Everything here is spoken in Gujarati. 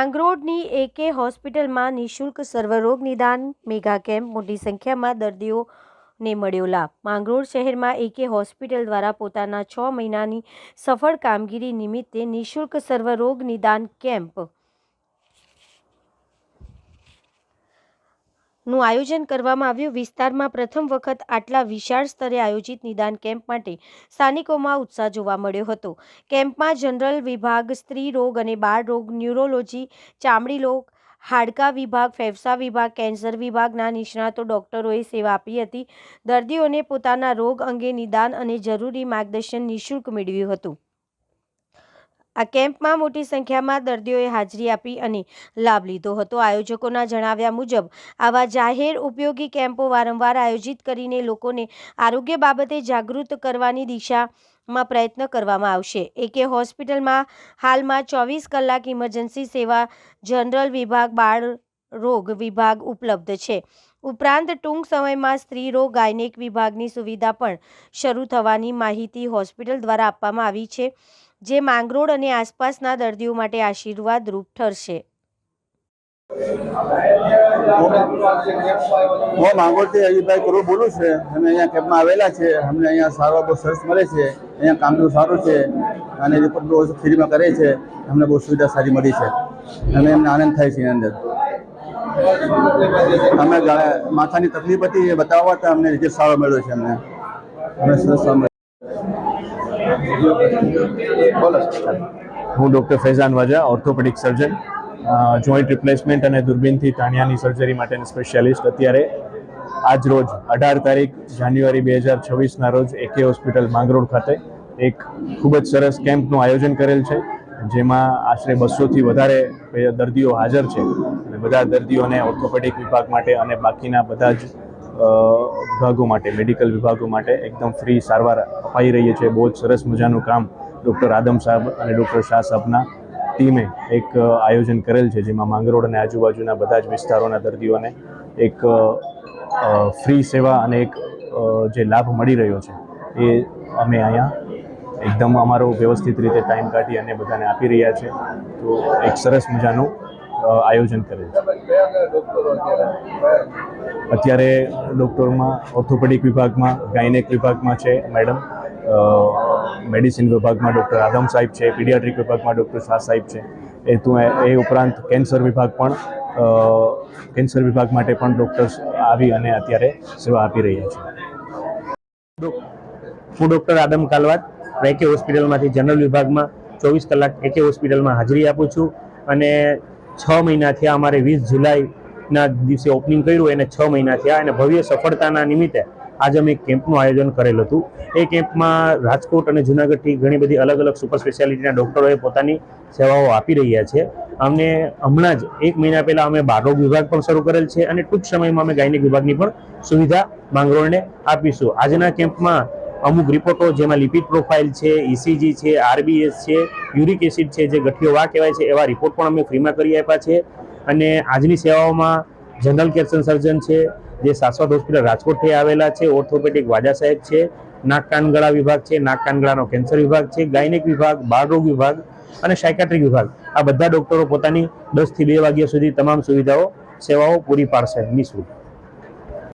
માંગરોળની એકે હોસ્પિટલમાં નિઃશુલ્ક સર્વરોગ નિદાન મેગા કેમ્પ મોટી સંખ્યામાં દર્દીઓને મળ્યો લાભ। માંગરોળ શહેરમાં એકે હોસ્પિટલ દ્વારા પોતાના 6 મહિનાની સફળ કામગીરી નિમિત્તે નિઃશુલ્ક સર્વરોગ નિદાન કેમ્પ નું આયોજન કરવામાં આવ્યું। વિસ્તારમાં પ્રથમ વખત આટલા વિશાળ સ્તરે આયોજિત નિદાન કેમ્પ માટે સ્થાનિકોમાં ઉત્સાહ જોવા મળ્યો હતો। કેમ્પમાં જનરલ વિભાગ, સ્ત્રી રોગ અને બાળ રોગ, ન્યુરોલોજી, ચામડી રોગ, હાડકા વિભાગ, ફેફસા વિભાગ, કેન્સર વિભાગના નિષ્ણાતો ડોક્ટરોએ સેવા આપી હતી। દર્દીઓને પોતાના રોગ અંગે નિદાન અને જરૂરી માર્ગદર્શન નિઃશુલ્ક મેળવ્યું હતું। આ કેમ્પમાં મોટી સંખ્યામાં દર્દીઓએ હાજરી આપી અને લાભ લીધો હતો। આયોજકોના જણાવ્યા મુજબ આવા જાહેર ઉપયોગી કેમ્પો વારંવાર આયોજિત કરીને લોકોને આરોગ્ય બાબતે જાગૃત કરવાની દિશામાં પ્રયત્ન કરવામાં આવશે। એકે હોસ્પિટલમાં હાલમાં 24 કલાક ઇમરજન્સી સેવા, જનરલ વિભાગ, બાળ રોગ વિભાગ ઉપલબ્ધ છે। ઉપરાંત ટૂંક સમયમાં સ્ત્રી રોગ, ગાયનેક વિભાગની સુવિધા પણ શરૂ થવાની માહિતી હોસ્પિટલ દ્વારા આપવામાં આવી છે, જે માંગરોળ અને આસપાસના દર્દીઓ માટે આશીર્વાદરૂપ ઠરશે। હું માંગરોળથી અજીતભાઈ કરોડ બોલું છું। અમે અહીંયા કેમ્પમાં આવેલા છે। અમને અહીંયા સારવાર બહુ સરસ મળે છે। અહીંયા કામનું સારું છે અને રિપોર્ટ બહુ ફ્રીમાં કરે છે। અમને બહુ સુવિધા સારી મળી છે। અમે એમને આનંદ થાય છે એની અંદર। અમે માથાની તકલીફ હતી એ બતાવવા હતા, અમને રિઝલ્ટ સારો મળ્યો છે। અમને સરસ સારો। હું ડૉક્ટર ફૈઝાન વાજા, ઓર્થોપેડિક સર્જન, જોઈન્ટ રિપ્લેસમેન્ટ અને દૂરબીનથી તાણિયાની સર્જરી માટેના સ્પેશિયાલિસ્ટ। અત્યારે આજ રોજ 18 તારીખ જાન્યુઆરી 2026ના રોજ એકે હોસ્પિટલ માંગરોળ ખાતે એક ખૂબ જ સરસ કેમ્પનું આયોજન કરેલ છે, જેમાં આશરે 200થી વધારે દર્દીઓ હાજર છે અને બધા દર્દીઓને ઓર્થોપેડિક વિભાગ માટે અને બાકીના બધા જ વિભાગો માટે, મેડિકલ વિભાગો માટે એકદમ ફ્રી સારવાર અપાઈ રહી છે। બહુ જ સરસ મજાનું કામ ડૉક્ટર આદમ સાહેબ અને ડૉક્ટર શાહ સાહેબના ટીમે એક આયોજન કરેલ છે, જેમાં માંગરોળ અને આજુબાજુના બધા જ વિસ્તારોના દર્દીઓને એક ફ્રી સેવા અને એક જે લાભ મળી રહ્યો છે એ અમે અહીંયા એકદમ અમારો વ્યવસ્થિત રીતે ટાઈમ કાઢી અને બધાને આપી રહ્યા છે। તો એક સરસ મજાનું આયોજન કરેલ છે। અત્યારે ડૉક્ટરમાં ઓર્થોપેડિક વિભાગમાં, ગાયનેક વિભાગમાં છે મેડમ, મેડિસિન વિભાગમાં ડૉક્ટર આદમ સાહેબ છે, પીડિયાટ્રિક વિભાગમાં ડૉક્ટર શાહ સાહેબ છે। એ ઉપરાંત કેન્સર વિભાગ માટે પણ ડૉક્ટર્સ આવી અને અત્યારે સેવા આપી રહ્યા છે। હું ડૉક્ટર આદમ કાલવાત એકે હોસ્પિટલમાંથી જનરલ વિભાગમાં 24 કલાક એકે હોસ્પિટલમાં હાજરી આપું છું અને 6 મહિના થયા। અમારે 20 જુલાઈના દિવસે ઓપનિંગ કર્યું, એને 6 મહિના થયા અને ભવ્ય સફળતાના નિમિત્તે આજે અમે એક કેમ્પનું આયોજન કરેલ હતું। એ કેમ્પમાં રાજકોટ અને જૂનાગઢથી ઘણી બધી અલગ અલગ સુપર સ્પેશિયાલિટીના ડૉક્ટરોએ પોતાની સેવાઓ આપી રહ્યા છે। અમને હમણાં જ 1 મહિના પહેલાં અમે બાળરોગ વિભાગ પણ શરૂ કરેલ છે અને ટૂંક સમયમાં અમે ગાયનેક વિભાગની પણ સુવિધા માંગરોળને આપીશું। આજના કેમ્પમાં અમુક રિપોર્ટો, જેમાં લિપિડ પ્રોફાઇલ છે, ઇસીજી છે, આરબીએસ છે, યુરિક એસિડ છે, જે ગઠિયો વા કહેવાય છે, એવા રિપોર્ટ પણ અમે ફ્રીમાં કરી આપ્યા છે। અને આજની સેવાઓમાં જનરલ કેન્સર સર્જન છે, જે શાશ્વત હોસ્પિટલ રાજકોટથી આવેલા છે, ઓર્થોપેડિક વાજા સાહેબ છે, નાક કાન ગળા વિભાગ છે, નાક કાન ગળાનો કેન્સર વિભાગ છે, ગાયનેક વિભાગ, બાળરોગ વિભાગ અને સાયકાટ્રિક વિભાગ, આ બધા ડૉક્ટરો પોતાની 10 થી 2 વાગ્યા સુધી તમામ સુવિધાઓ, સેવાઓ પૂરી પાડશે નિઃશુલ્ક।